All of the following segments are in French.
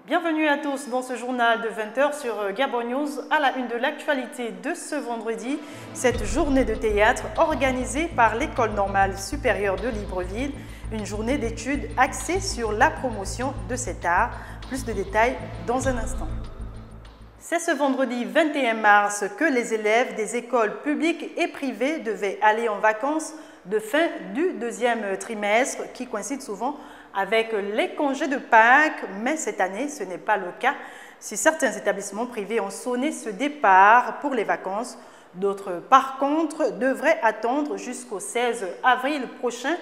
Bienvenue à tous dans ce journal de 20h sur Gabon News. À la une de l'actualité de ce vendredi, cette journée de théâtre organisée par l'École normale supérieure de Libreville, une journée d'études axée sur la promotion de cet art. Plus de détails dans un instant. C'est ce vendredi 21 mars que les élèves des écoles publiques et privées devaient aller en vacances de fin du deuxième trimestre qui coïncide souvent avec les congés de Pâques, mais cette année, ce n'est pas le cas. Si certains établissements privés ont sonné ce départ pour les vacances, d'autres, par contre, devraient attendre jusqu'au 16 avril prochain,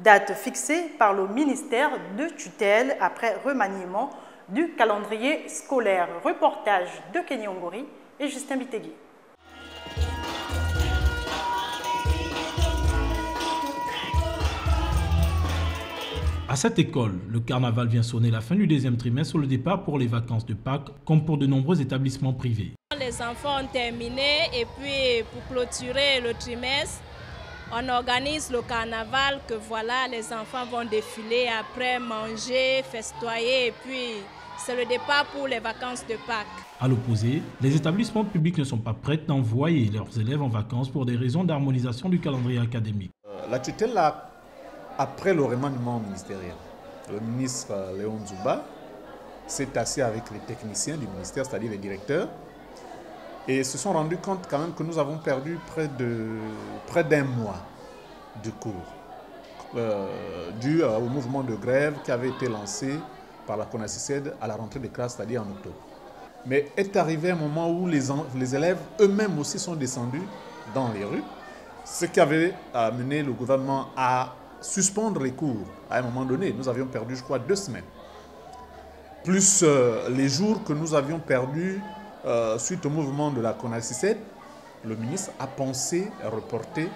date fixée par le ministère de tutelle après remaniement du calendrier scolaire. Reportage de Kenny Ongori et Justin Bitegui. À cette école, le carnaval vient sonner la fin du deuxième trimestre sur le départ pour les vacances de Pâques, comme pour de nombreux établissements privés. Les enfants ont terminé et puis pour clôturer le trimestre, on organise le carnaval que voilà, les enfants vont défiler après, manger, festoyer et puis c'est le départ pour les vacances de Pâques. À l'opposé, les établissements publics ne sont pas prêts d'envoyer leurs élèves en vacances pour des raisons d'harmonisation du calendrier académique. La tutelle après le remaniement ministériel, le ministre Léon Zouba s'est assis avec les techniciens du ministère, c'est-à-dire les directeurs, et se sont rendus compte quand même que nous avons perdu près d'un mois de cours, dû au mouvement de grève qui avait été lancé par la CONACYCED à la rentrée des classes, c'est-à-dire en octobre. Mais est arrivé un moment où les élèves eux-mêmes aussi sont descendus dans les rues, ce qui avait amené le gouvernement à suspendre les cours à un moment donné. Nous avions perdu, je crois, 2 semaines. Plus les jours que nous avions perdus suite au mouvement de la CONACYCED, le ministre a pensé reporter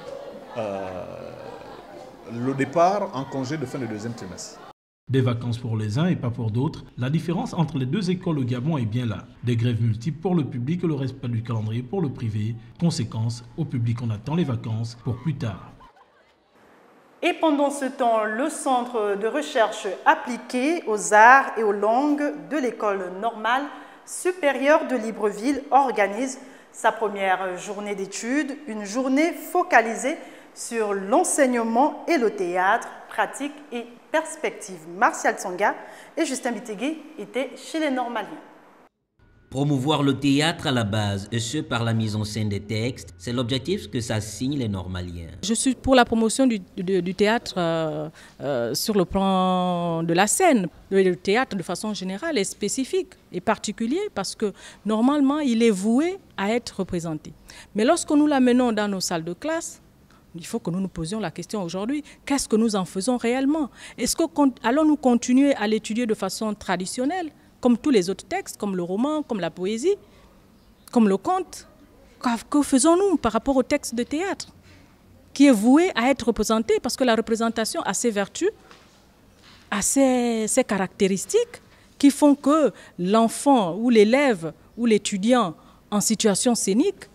le départ en congé de fin de deuxième trimestre. Des vacances pour les uns et pas pour d'autres, la différence entre les deux écoles au Gabon est bien là. Des grèves multiples pour le public et le respect du calendrier pour le privé. Conséquence, au public on attend les vacances pour plus tard. Et pendant ce temps, le Centre de recherche appliquée aux arts et aux langues de l'École normale supérieure de Libreville organise sa première journée d'études, une journée focalisée sur l'enseignement et le théâtre, pratique et perspective. Martial Tsonga et Justin Bitegui étaient chez les normaliens. Promouvoir le théâtre à la base, et ce par la mise en scène des textes, c'est l'objectif que s'assignent les normaliens. Je suis pour la promotion du théâtre sur le plan de la scène. Le théâtre de façon générale est spécifique et particulier parce que normalement il est voué à être représenté. Mais lorsque nous l'amenons dans nos salles de classe, il faut que nous nous posions la question aujourd'hui, qu'est-ce que nous en faisons réellement? Est-ce que allons-nous continuer à l'étudier de façon traditionnelle, comme tous les autres textes, comme le roman, comme la poésie, comme le conte? Que faisons-nous par rapport au texte de théâtre, qui est voué à être représenté? Parce que la représentation a ses vertus, a ses caractéristiques, qui font que l'enfant ou l'élève ou l'étudiant en situation scénique,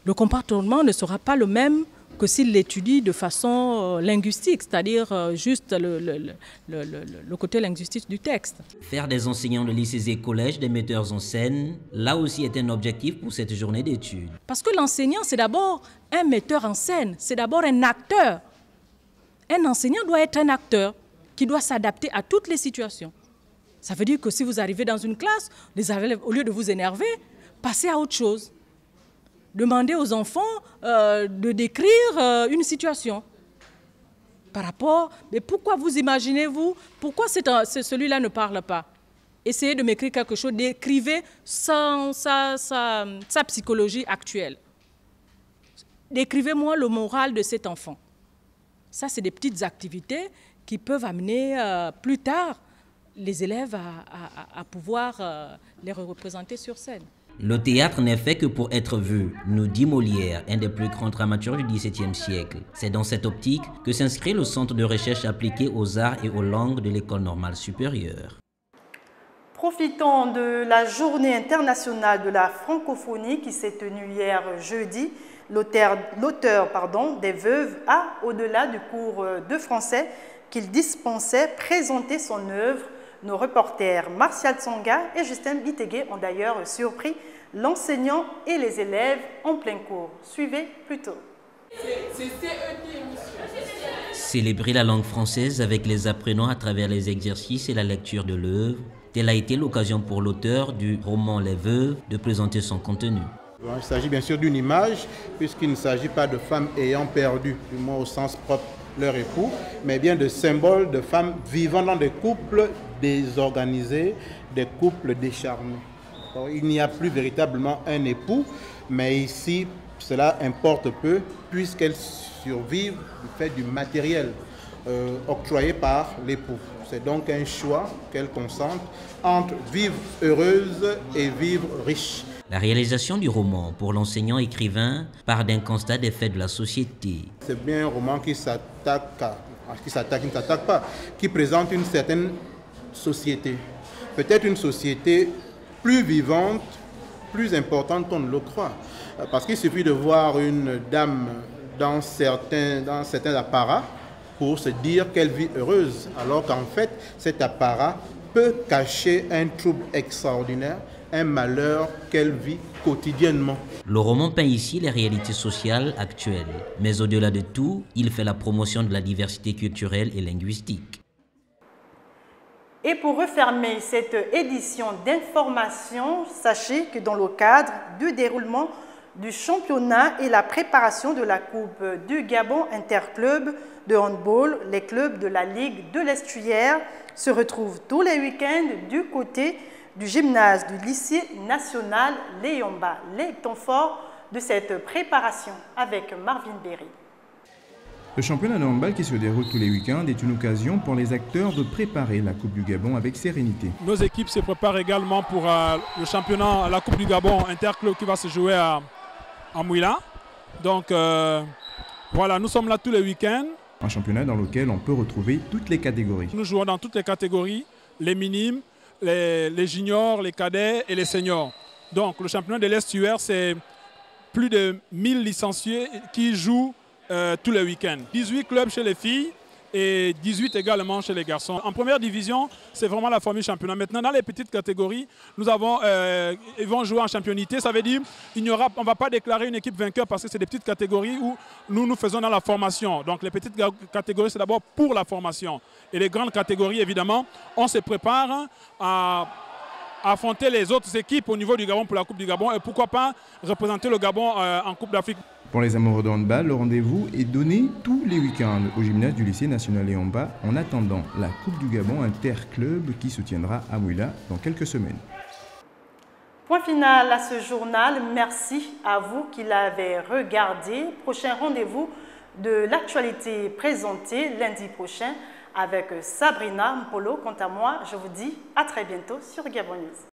le comportement ne sera pas le même que s'il l'étudie de façon linguistique, c'est-à-dire juste le côté linguistique du texte. Faire des enseignants de lycées et collèges des metteurs en scène, là aussi est un objectif pour cette journée d'études. Parce que l'enseignant, c'est d'abord un metteur en scène, c'est d'abord un acteur. Un enseignant doit être un acteur qui doit s'adapter à toutes les situations. Ça veut dire que si vous arrivez dans une classe, les élèves, au lieu de vous énerver, passez à autre chose. Demandez aux enfants de décrire une situation par rapport... Mais pourquoi vous imaginez-vous? Pourquoi celui-là ne parle pas? Essayez de m'écrire quelque chose, décrivez sa psychologie actuelle. Décrivez-moi le moral de cet enfant. Ça, c'est des petites activités qui peuvent amener plus tard les élèves à pouvoir les représenter sur scène. Le théâtre n'est fait que pour être vu, nous dit Molière, un des plus grands dramaturges du XVIIe siècle. C'est dans cette optique que s'inscrit le Centre de recherche appliquée aux arts et aux langues de l'École normale supérieure. Profitant de la journée internationale de la francophonie qui s'est tenue hier jeudi, l'auteur des Veuves a, au-delà du cours de français qu'il dispensait, présenté son œuvre Nos reporters Martial Tsonga et Justin Bitegué ont d'ailleurs surpris l'enseignant et les élèves en plein cours. Suivez plutôt. Célébrer la langue française avec les apprenants à travers les exercices et la lecture de l'œuvre, telle a été l'occasion pour l'auteur du roman Les Veuves de présenter son contenu. Il s'agit bien sûr d'une image, puisqu'il ne s'agit pas de femmes ayant perdu, du moins au sens propre, leur époux, mais bien de symboles de femmes vivant dans des couples désorganisés, des couples décharnés. Alors, il n'y a plus véritablement un époux, mais ici, cela importe peu, puisqu'elles survivent du fait du matériel octroyé par l'époux. C'est donc un choix qu'elles consentent entre vivre heureuse et vivre riche. La réalisation du roman pour l'enseignant écrivain part d'un constat des faits de la société. C'est bien un roman qui ne s'attaque pas, qui présente une certaine société. Peut-être une société plus vivante, plus importante qu'on ne le croit. Parce qu'il suffit de voir une dame dans certains apparats pour se dire qu'elle vit heureuse, alors qu'en fait, cet apparat peut cacher un trouble extraordinaire, un malheur qu'elle vit quotidiennement. Le roman peint ici les réalités sociales actuelles, mais au-delà de tout, il fait la promotion de la diversité culturelle et linguistique. Et pour refermer cette édition d'information, sachez que dans le cadre du déroulement du championnat et la préparation de la Coupe du Gabon Interclub de handball, les clubs de la Ligue de l'Estuaire se retrouvent tous les week-ends du côté du gymnase du lycée national Léomba. Les temps forts de cette préparation avec Marvin Berry. Le championnat de handball qui se déroule tous les week-ends est une occasion pour les acteurs de préparer la Coupe du Gabon avec sérénité. Nos équipes se préparent également pour le championnat, la Coupe du Gabon Interclub qui va se jouer à Mouila. Donc voilà, nous sommes là tous les week-ends. Un championnat dans lequel on peut retrouver toutes les catégories. Nous jouons dans toutes les catégories, les minimes, les juniors, les cadets et les seniors. Donc le championnat de l'Estuaire, c'est plus de 1000 licenciés qui jouent tous les week-ends. 18 clubs chez les filles et 18 également chez les garçons. En première division, c'est vraiment la formule championnat. Maintenant, dans les petites catégories, nous avons, ils vont jouer en championité. Ça veut dire on ne va pas déclarer une équipe vainqueur parce que c'est des petites catégories où nous faisons dans la formation. Donc les petites catégories, c'est d'abord pour la formation. Et les grandes catégories, évidemment, on se prépare à affronter les autres équipes au niveau du Gabon pour la Coupe du Gabon et pourquoi pas représenter le Gabon en Coupe d'Afrique. Pour les amoureux de handball, le rendez-vous est donné tous les week-ends au gymnase du lycée national Léomba en attendant la Coupe du Gabon Interclub qui se tiendra à Mouila dans quelques semaines. Point final à ce journal. Merci à vous qui l'avez regardé. Prochain rendez-vous de l'actualité présentée lundi prochain avec Sabrina Mpolo. Quant à moi, je vous dis à très bientôt sur Gabon News.